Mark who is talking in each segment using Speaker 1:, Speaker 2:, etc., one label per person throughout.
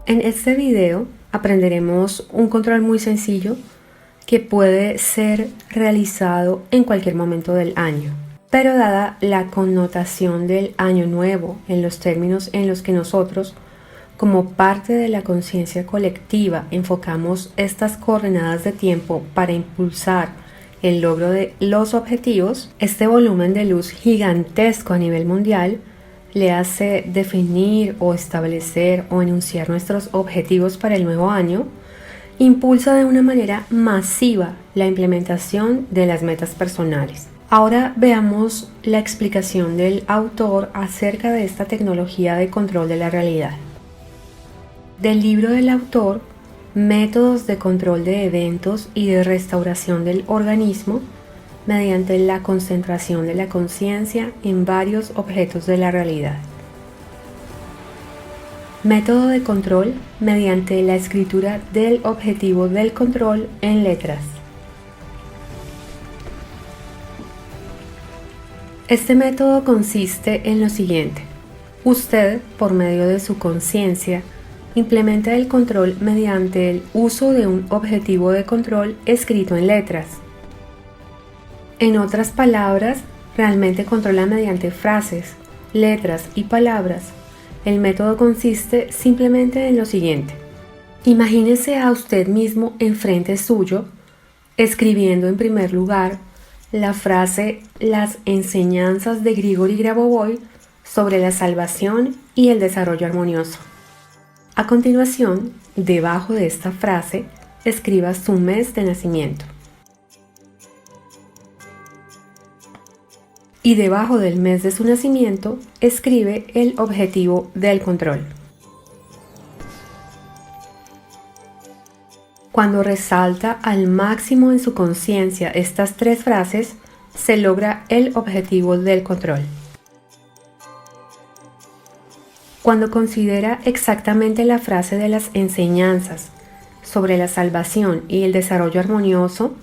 Speaker 1: En este video aprenderemos un control muy sencillo que puede ser realizado en cualquier momento del año. Pero dada la connotación del año nuevo en los términos en los que nosotros, como parte de la conciencia colectiva, enfocamos estas coordenadas de tiempo para impulsar el logro de los objetivos, este volumen de luz gigantesco a nivel mundial le hace definir o establecer o enunciar nuestros objetivos para el nuevo año, impulsa de una manera masiva la implementación de las metas personales. Ahora veamos la explicación del autor acerca de esta tecnología de control de la realidad. Del libro del autor, Métodos de control de eventos y de restauración del organismo mediante la concentración de la conciencia en varios objetos de la realidad. Método de control mediante la escritura del objetivo del control en letras. Este método consiste en lo siguiente. Usted, por medio de su conciencia, implementa el control mediante el uso de un objetivo de control escrito en letras. En otras palabras, realmente controla mediante frases, letras y palabras. El método consiste simplemente en lo siguiente. Imagínese a usted mismo enfrente suyo, escribiendo en primer lugar la frase "Las enseñanzas de Grigori Grabovoi sobre la salvación y el desarrollo armonioso". A continuación, debajo de esta frase, escriba su mes de nacimiento. Y debajo del mes de su nacimiento, escribe el objetivo del control. Cuando resalta al máximo en su conciencia estas tres frases, se logra el objetivo del control. Cuando considera exactamente la frase de las enseñanzas sobre la salvación y el desarrollo armonioso,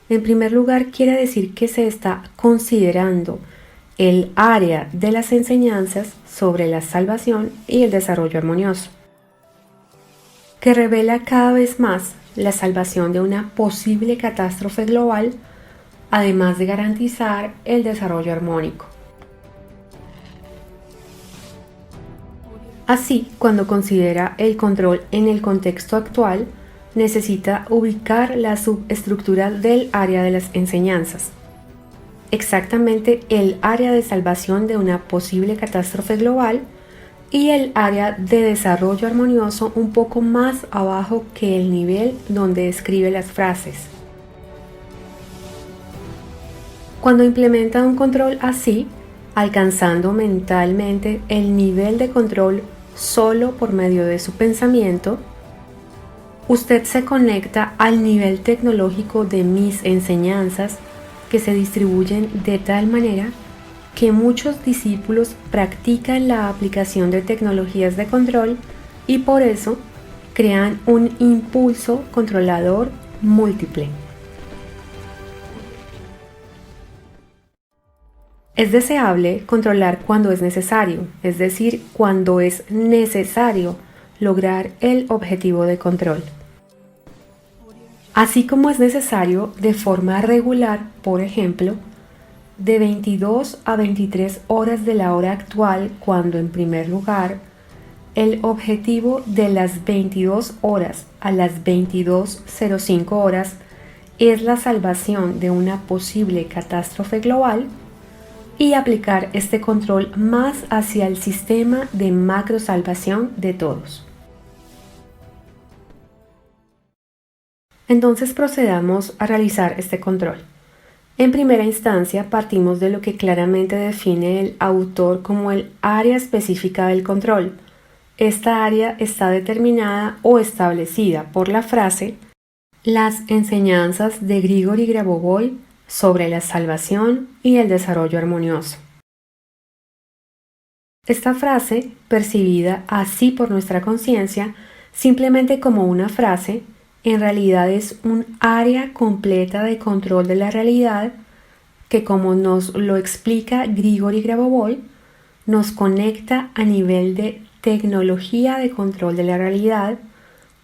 Speaker 1: en primer lugar quiere decir que se está considerando el área de las enseñanzas sobre la salvación y el desarrollo armonioso, que revela cada vez más la salvación de una posible catástrofe global, además de garantizar el desarrollo armónico. Así, cuando considera el control en el contexto actual, necesita ubicar la subestructura del área de las enseñanzas, exactamente el área de salvación de una posible catástrofe global y el área de desarrollo armonioso un poco más abajo que el nivel donde escribe las frases. Cuando implementa un control así, alcanzando mentalmente el nivel de control solo por medio de su pensamiento, usted se conecta al nivel tecnológico de mis enseñanzas que se distribuyen de tal manera que muchos discípulos practican la aplicación de tecnologías de control y por eso crean un impulso controlador múltiple. Es deseable controlar cuando es necesario, es decir, cuando es necesario lograr el objetivo de control. Así como es necesario de forma regular, por ejemplo, de 22 a 23 horas de la hora actual, cuando en primer lugar, el objetivo de las 22 horas a las 22:05 horas es la salvación de una posible catástrofe global, y aplicar este control más hacia el sistema de macrosalvación de todos. Entonces procedamos a realizar este control. En primera instancia partimos de lo que claramente define el autor como el área específica del control. Esta área está determinada o establecida por la frase "Las enseñanzas de Grigori Grabovoi sobre la salvación y el desarrollo armonioso". Esta frase, percibida así por nuestra conciencia, simplemente como una frase, en realidad es un área completa de control de la realidad que, como nos lo explica Grigori Grabovoi, nos conecta a nivel de tecnología de control de la realidad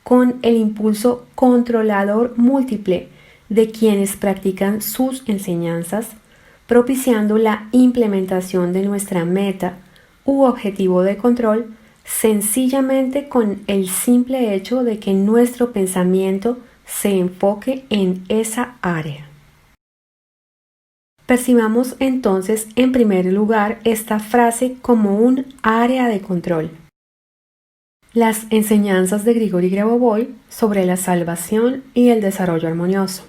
Speaker 1: con el impulso controlador múltiple de quienes practican sus enseñanzas, propiciando la implementación de nuestra meta u objetivo de control sencillamente con el simple hecho de que nuestro pensamiento se enfoque en esa área. Percibamos entonces en primer lugar esta frase como un área de control. Las enseñanzas de Grigori Grabovoi sobre la salvación y el desarrollo armonioso.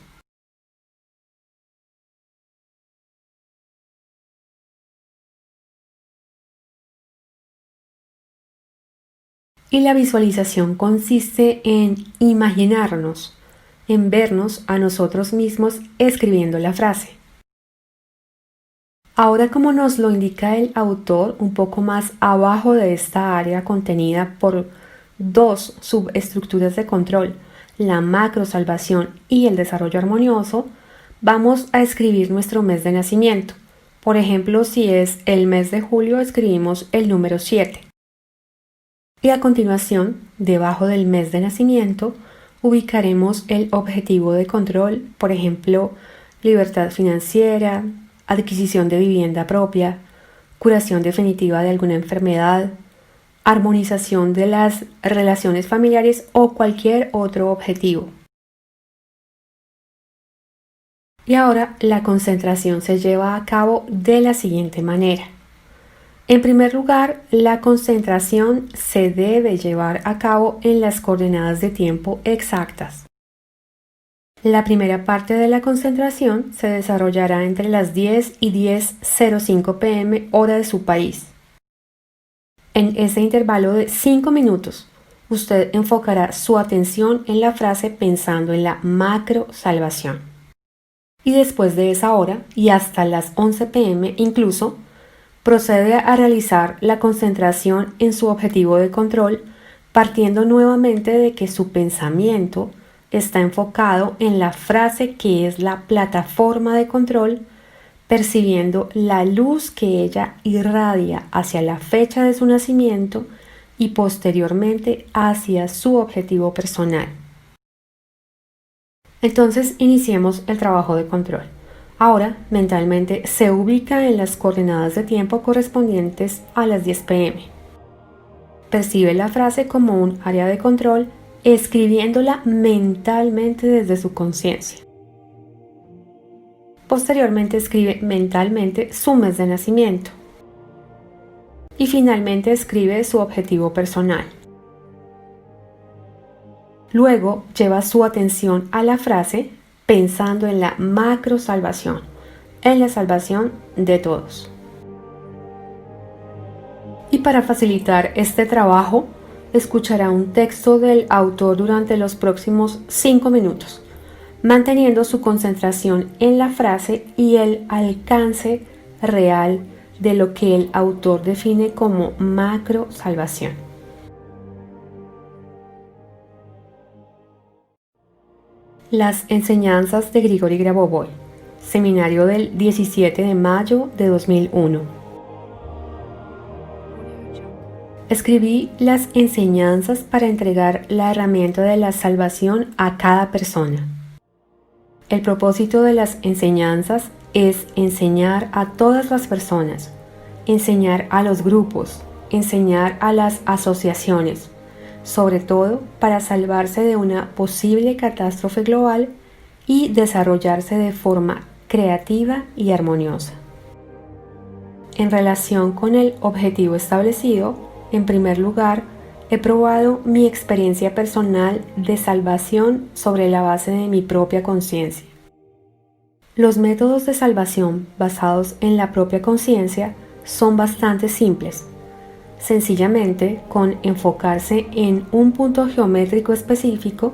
Speaker 1: Y la visualización consiste en imaginarnos, en vernos a nosotros mismos escribiendo la frase. Ahora, como nos lo indica el autor, un poco más abajo de esta área contenida por dos subestructuras de control, la macrosalvación y el desarrollo armonioso, vamos a escribir nuestro mes de nacimiento. Por ejemplo, si es el mes de julio, escribimos el número 7. Y a continuación, debajo del mes de nacimiento, ubicaremos el objetivo de control, por ejemplo, libertad financiera, adquisición de vivienda propia, curación definitiva de alguna enfermedad, armonización de las relaciones familiares o cualquier otro objetivo. Y ahora la concentración se lleva a cabo de la siguiente manera. En primer lugar, la concentración se debe llevar a cabo en las coordenadas de tiempo exactas. La primera parte de la concentración se desarrollará entre las 10 y 10:05 p.m. hora de su país. En ese intervalo de 5 minutos, usted enfocará su atención en la frase pensando en la macro salvación. Y después de esa hora, y hasta las 11 p.m. incluso, procede a realizar la concentración en su objetivo de control, partiendo nuevamente de que su pensamiento está enfocado en la frase que es la plataforma de control, percibiendo la luz que ella irradia hacia la fecha de su nacimiento y posteriormente hacia su objetivo personal. Entonces iniciemos el trabajo de control. Ahora, mentalmente, se ubica en las coordenadas de tiempo correspondientes a las 10 p.m. Percibe la frase como un área de control, escribiéndola mentalmente desde su conciencia. Posteriormente escribe mentalmente su mes de nacimiento. Y finalmente escribe su objetivo personal. Luego lleva su atención a la frase pensando en la macro salvación, en la salvación de todos. Y para facilitar este trabajo, escuchará un texto del autor durante los próximos 5 minutos, manteniendo su concentración en la frase y el alcance real de lo que el autor define como macro salvación. Las enseñanzas de Grigori Grabovoi, seminario del 17 de mayo de 2001. Escribí las enseñanzas para entregar la herramienta de la salvación a cada persona. El propósito de las enseñanzas es enseñar a todas las personas, enseñar a los grupos, enseñar a las asociaciones, sobre todo para salvarse de una posible catástrofe global y desarrollarse de forma creativa y armoniosa. En relación con el objetivo establecido, en primer lugar, he probado mi experiencia personal de salvación sobre la base de mi propia conciencia. Los métodos de salvación basados en la propia conciencia son bastante simples. Sencillamente, con enfocarse en un punto geométrico específico,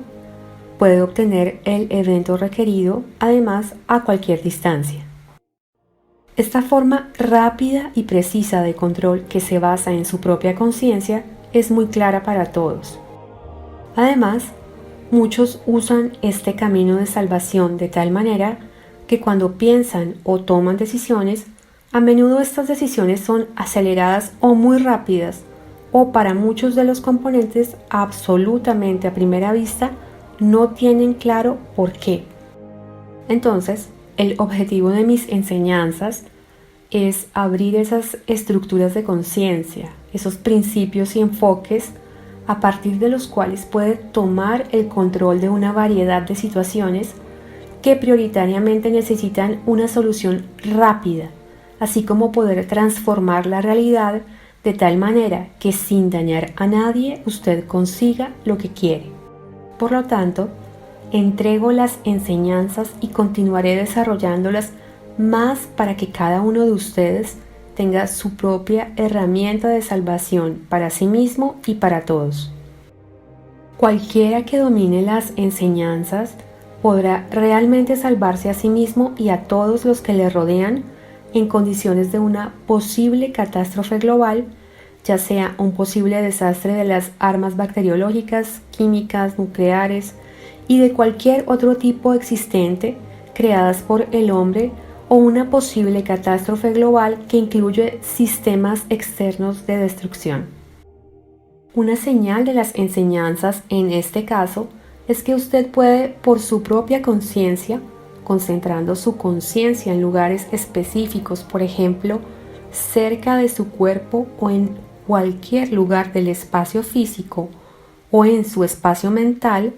Speaker 1: puede obtener el evento requerido, además a cualquier distancia. Esta forma rápida y precisa de control que se basa en su propia conciencia es muy clara para todos. Además, muchos usan este camino de salvación de tal manera que cuando piensan o toman decisiones, a menudo estas decisiones son aceleradas o muy rápidas o para muchos de los componentes absolutamente a primera vista no tienen claro por qué. Entonces, el objetivo de mis enseñanzas es abrir esas estructuras de conciencia, esos principios y enfoques a partir de los cuales puede tomar el control de una variedad de situaciones que prioritariamente necesitan una solución rápida, así como poder transformar la realidad de tal manera que sin dañar a nadie usted consiga lo que quiere. Por lo tanto, entrego las enseñanzas y continuaré desarrollándolas más para que cada uno de ustedes tenga su propia herramienta de salvación para sí mismo y para todos. Cualquiera que domine las enseñanzas podrá realmente salvarse a sí mismo y a todos los que le rodean en condiciones de una posible catástrofe global, ya sea un posible desastre de las armas bacteriológicas, químicas, nucleares y de cualquier otro tipo existente creadas por el hombre, o una posible catástrofe global que incluye sistemas externos de destrucción. Una señal de las enseñanzas en este caso es que usted puede, por su propia conciencia, concentrando su conciencia en lugares específicos, por ejemplo, cerca de su cuerpo o en cualquier lugar del espacio físico o en su espacio mental,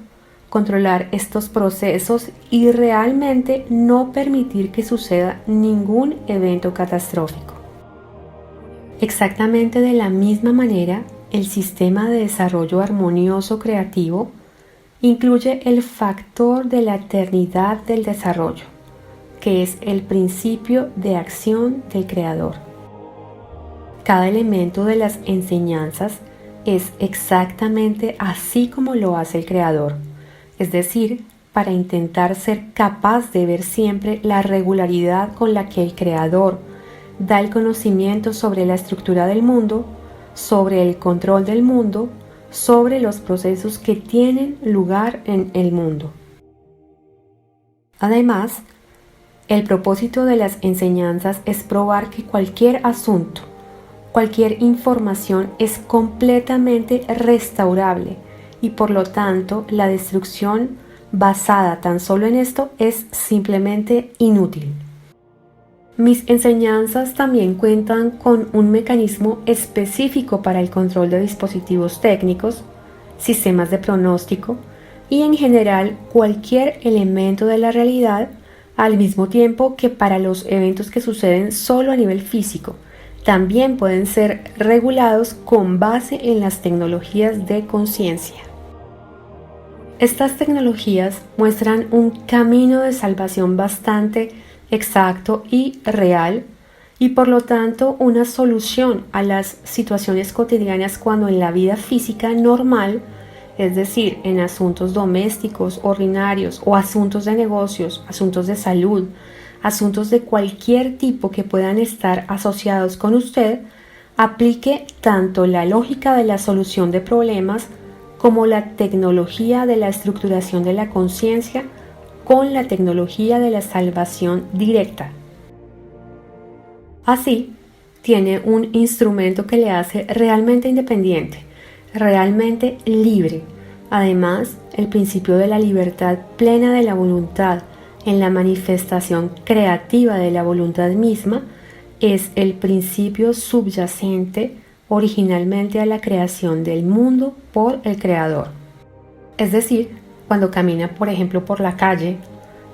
Speaker 1: controlar estos procesos y realmente no permitir que suceda ningún evento catastrófico. Exactamente de la misma manera, el sistema de desarrollo armonioso creativo incluye el factor de la eternidad del desarrollo, que es el principio de acción del creador. Cada elemento de las enseñanzas es exactamente así como lo hace el creador, es decir, para intentar ser capaz de ver siempre la regularidad con la que el creador da el conocimiento sobre la estructura del mundo, sobre el control del mundo, sobre los procesos que tienen lugar en el mundo. Además, el propósito de las enseñanzas es probar que cualquier asunto, cualquier información es completamente restaurable y por lo tanto la destrucción basada tan solo en esto es simplemente inútil. Mis enseñanzas también cuentan con un mecanismo específico para el control de dispositivos técnicos, sistemas de pronóstico y en general cualquier elemento de la realidad, al mismo tiempo que para los eventos que suceden solo a nivel físico, también pueden ser regulados con base en las tecnologías de conciencia. Estas tecnologías muestran un camino de salvación bastante exacto y real y por lo tanto una solución a las situaciones cotidianas cuando en la vida física normal, es decir, en asuntos domésticos, ordinarios o asuntos de negocios, asuntos de salud, asuntos de cualquier tipo que puedan estar asociados con usted, aplique tanto la lógica de la solución de problemas como la tecnología de la estructuración de la conciencia con la tecnología de la salvación directa. Así, tiene un instrumento que le hace realmente independiente, realmente libre. Además, el principio de la libertad plena de la voluntad en la manifestación creativa de la voluntad misma es el principio subyacente originalmente a la creación del mundo por el creador. Es decir, cuando camina, por ejemplo, por la calle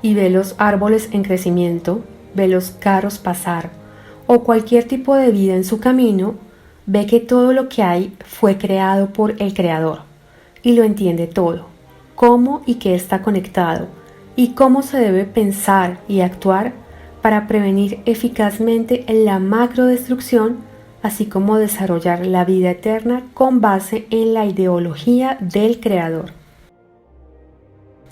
Speaker 1: y ve los árboles en crecimiento, ve los carros pasar o cualquier tipo de vida en su camino, ve que todo lo que hay fue creado por el creador y lo entiende todo, cómo y qué está conectado y cómo se debe pensar y actuar para prevenir eficazmente la macrodestrucción, así como desarrollar la vida eterna con base en la ideología del creador.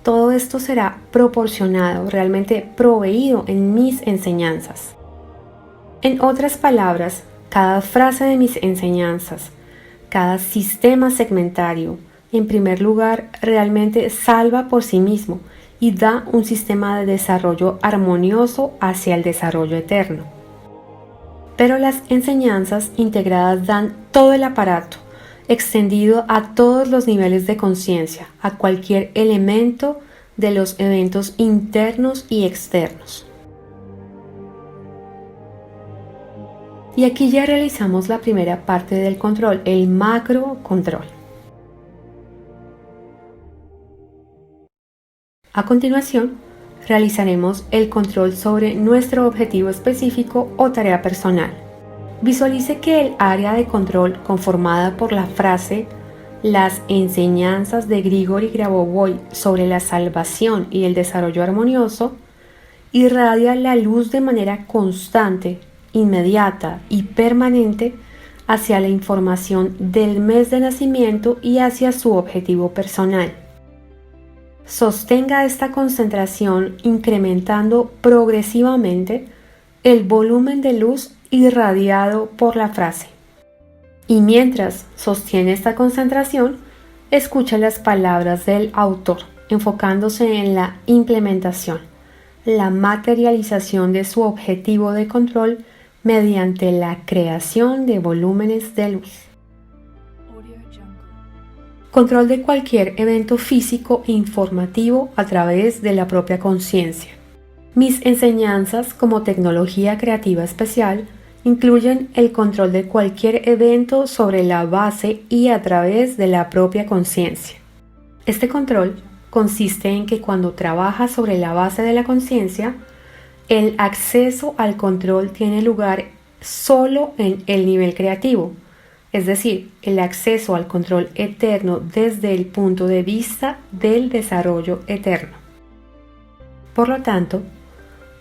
Speaker 1: Todo esto será proporcionado, realmente proveído en mis enseñanzas. En otras palabras, cada frase de mis enseñanzas, cada sistema segmentario, en primer lugar, realmente salva por sí mismo y da un sistema de desarrollo armonioso hacia el desarrollo eterno. Pero las enseñanzas integradas dan todo el aparato, extendido a todos los niveles de conciencia, a cualquier elemento de los eventos internos y externos. Y aquí ya realizamos la primera parte del control, el macro control. A continuación, realizaremos el control sobre nuestro objetivo específico o tarea personal. Visualice que el área de control conformada por la frase "Las enseñanzas de Grigori Grabovoi sobre la salvación y el desarrollo armonioso" irradia la luz de manera constante, inmediata y permanente hacia la información del mes de nacimiento y hacia su objetivo personal. Sostenga esta concentración incrementando progresivamente el volumen de luz irradiado por la frase. Y mientras sostiene esta concentración, escucha las palabras del autor, enfocándose en la implementación, la materialización de su objetivo de control mediante la creación de volúmenes de luz. Control de cualquier evento físico e informativo a través de la propia conciencia. Mis enseñanzas como tecnología creativa especial incluyen el control de cualquier evento sobre la base y a través de la propia conciencia. Este control consiste en que cuando trabaja sobre la base de la conciencia, el acceso al control tiene lugar solo en el nivel creativo, es decir, el acceso al control eterno desde el punto de vista del desarrollo eterno. Por lo tanto,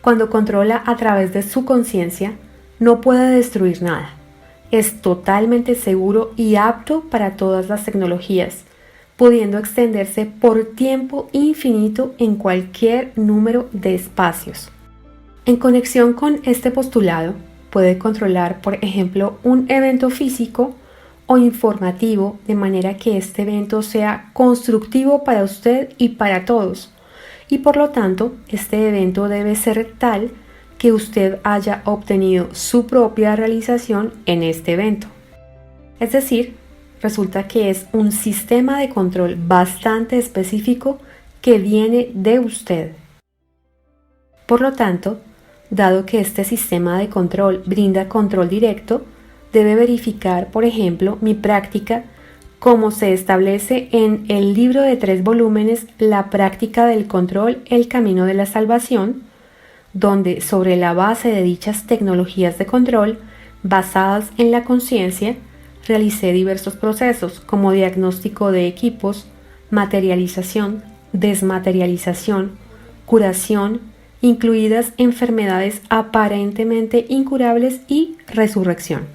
Speaker 1: cuando controla a través de su conciencia, no puede destruir nada. Es totalmente seguro y apto para todas las tecnologías, pudiendo extenderse por tiempo infinito en cualquier número de espacios. En conexión con este postulado, puede controlar, por ejemplo, un evento físico o informativo de manera que este evento sea constructivo para usted y para todos, y por lo tanto, este evento debe ser tal que usted haya obtenido su propia realización en este evento. Es decir, resulta que es un sistema de control bastante específico que viene de usted. Por lo tanto, dado que este sistema de control brinda control directo, debe verificar, por ejemplo, mi práctica como se establece en el libro de 3 volúmenes La práctica del control, el camino de la salvación, donde sobre la base de dichas tecnologías de control, basadas en la conciencia, realicé diversos procesos como diagnóstico de equipos, materialización, desmaterialización, curación, incluidas enfermedades aparentemente incurables y resurrección.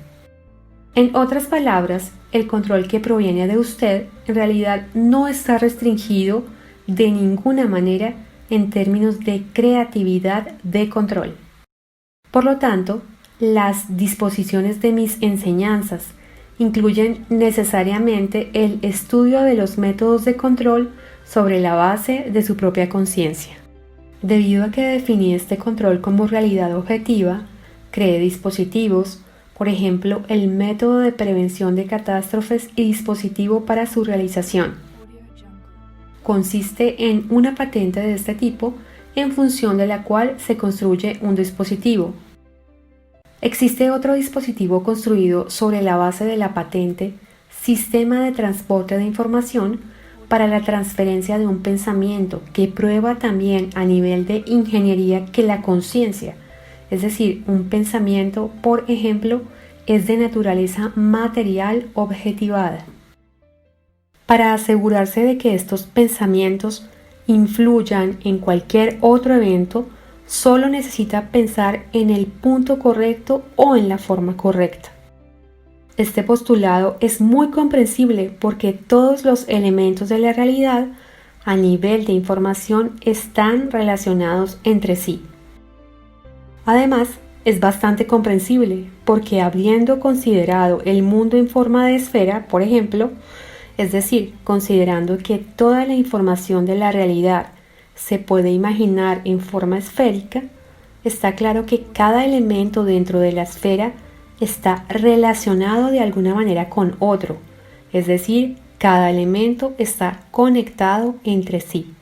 Speaker 1: En otras palabras, el control que proviene de usted en realidad no está restringido de ninguna manera en términos de creatividad de control. Por lo tanto, las disposiciones de mis enseñanzas incluyen necesariamente el estudio de los métodos de control sobre la base de su propia conciencia. Debido a que definí este control como realidad objetiva, creé dispositivos, por ejemplo, el método de prevención de catástrofes y dispositivo para su realización. Consiste en una patente de este tipo en función de la cual se construye un dispositivo. Existe otro dispositivo construido sobre la base de la patente, sistema de transporte de información para la transferencia de un pensamiento que prueba también a nivel de ingeniería que la conciencia, es decir, un pensamiento, por ejemplo, es de naturaleza material objetivada. Para asegurarse de que estos pensamientos influyan en cualquier otro evento, solo necesita pensar en el punto correcto o en la forma correcta. Este postulado es muy comprensible porque todos los elementos de la realidad a nivel de información están relacionados entre sí. Además, es bastante comprensible porque habiendo considerado el mundo en forma de esfera, por ejemplo, es decir, considerando que toda la información de la realidad se puede imaginar en forma esférica, está claro que cada elemento dentro de la esfera está relacionado de alguna manera con otro, es decir, cada elemento está conectado entre sí.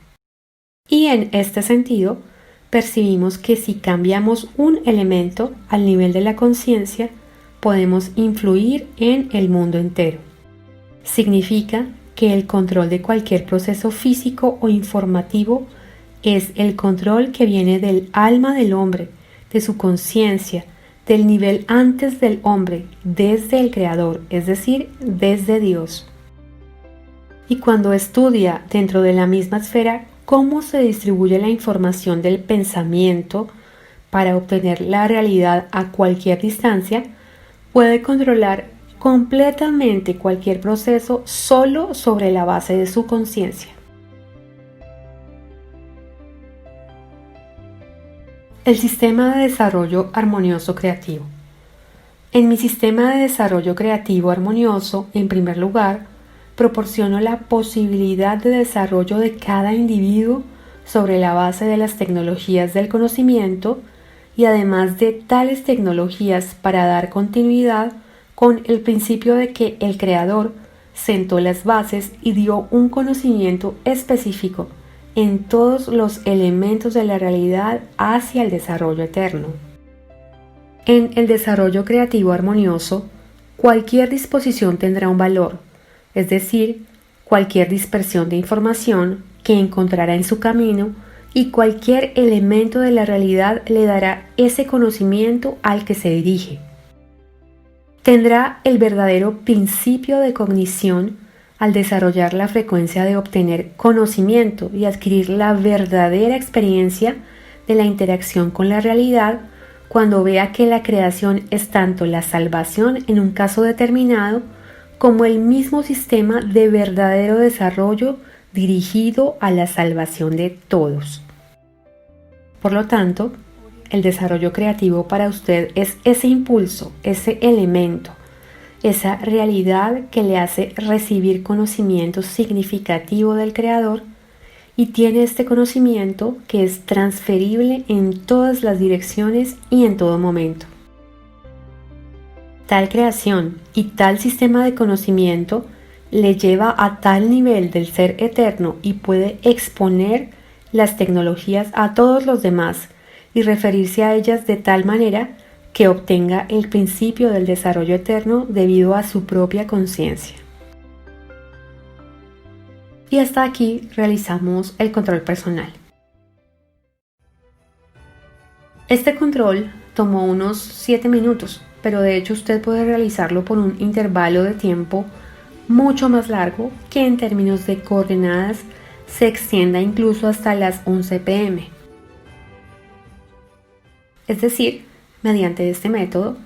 Speaker 1: Y en este sentido, percibimos que si cambiamos un elemento al nivel de la conciencia, podemos influir en el mundo entero. Significa que el control de cualquier proceso físico o informativo es el control que viene del alma del hombre, de su conciencia, del nivel antes del hombre, desde el Creador, es decir, desde Dios. Y cuando estudia dentro de la misma esfera cómo se distribuye la información del pensamiento para obtener la realidad a cualquier distancia, puede controlar completamente cualquier proceso solo sobre la base de su conciencia. El sistema de desarrollo armonioso creativo. En mi sistema de desarrollo creativo armonioso, en primer lugar, proporciono la posibilidad de desarrollo de cada individuo sobre la base de las tecnologías del conocimiento y además de tales tecnologías para dar continuidad con el principio de que el Creador sentó las bases y dio un conocimiento específico en todos los elementos de la realidad hacia el desarrollo eterno. En el desarrollo creativo armonioso, cualquier disposición tendrá un valor, es decir, cualquier dispersión de información que encontrará en su camino y cualquier elemento de la realidad le dará ese conocimiento al que se dirige. Tendrá el verdadero principio de cognición al desarrollar la frecuencia de obtener conocimiento y adquirir la verdadera experiencia de la interacción con la realidad cuando vea que la creación es tanto la salvación en un caso determinado como el mismo sistema de verdadero desarrollo dirigido a la salvación de todos. Por lo tanto, el desarrollo creativo para usted es ese impulso, ese elemento, esa realidad que le hace recibir conocimiento significativo del Creador y tiene este conocimiento que es transferible en todas las direcciones y en todo momento. Tal creación y tal sistema de conocimiento le lleva a tal nivel del ser eterno y puede exponer las tecnologías a todos los demás y referirse a ellas de tal manera que obtenga el principio del desarrollo eterno debido a su propia conciencia. Y hasta aquí realizamos el control personal. Este control tomó unos 7 minutos, pero de hecho usted puede realizarlo por un intervalo de tiempo mucho más largo que en términos de coordenadas se extienda incluso hasta las 11 p.m. Es decir, mediante este método,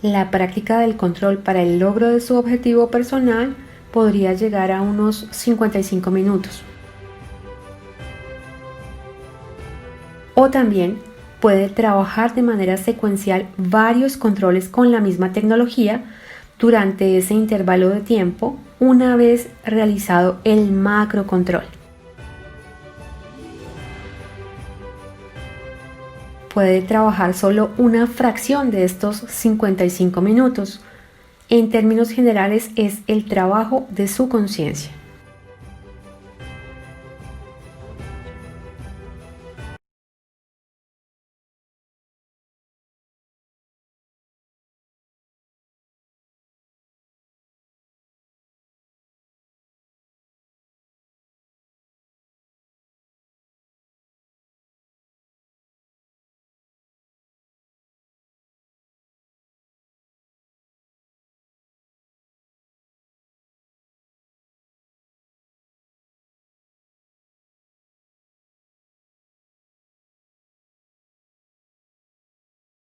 Speaker 1: la práctica del control para el logro de su objetivo personal podría llegar a unos 55 minutos. O también puede trabajar de manera secuencial varios controles con la misma tecnología durante ese intervalo de tiempo una vez realizado el macro control. Puede trabajar solo una fracción de estos 55 minutos. En términos generales es el trabajo de su conciencia.